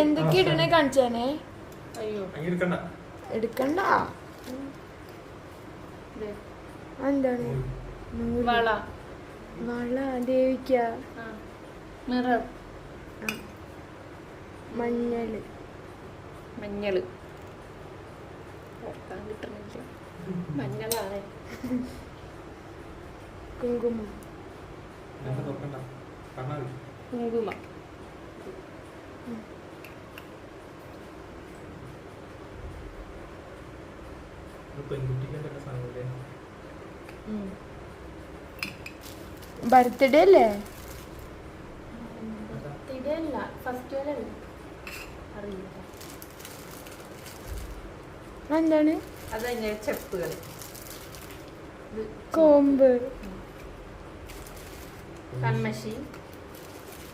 എന്തൊക്കെ ഇടണേ കാണിച്ചാനേ. അയ്യോ എടുക്കണ്ട. എന്താണ് വള വള ദേവിക്ക. മിറർ മഞ്ഞള് മഞ്ഞള് കിട്ടണില്ല. മഞ്ഞളാണ്. കുങ്കുമം കുങ്കുമം ബർത്ത്ഡേ അല്ലേ? അല്ല ഫസ്റ്റ് അല്ല അറിയില്ല. എന്താണ്? അതങ്ങനെ ചെപ്പുകൾ. കോമ്പ് കൺമഷി